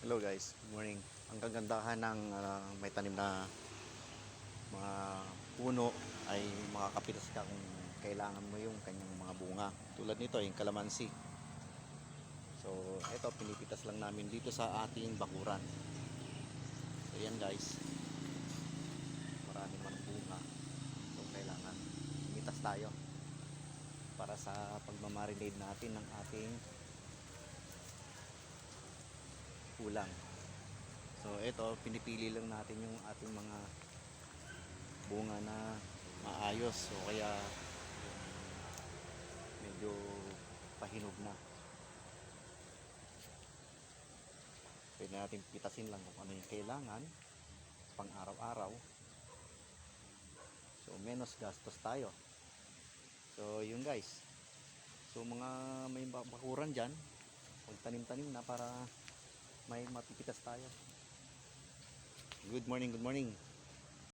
Hello guys, good morning. Ang kagandahan ng may tanim na mga puno ay makakapitas ka kung kailangan mo yung kanyang mga bunga. Tulad nito, yung kalamansi. So, ito pinipitas lang namin dito sa ating bakuran. So, yan guys. Marami man bunga. So, kailangan pinitas tayo para sa pagmamarinade natin ng ating ulam. So, ito pinipili lang natin yung ating mga bunga na maayos, so kaya medyo pahinog na. Pwede natin pitasin lang kung ano yung kailangan pang araw-araw, so menos gastos tayo. So yun guys, so mga may bakuran dyan, magtanim-tanim na para may mapipitas tayo. Good morning, good morning.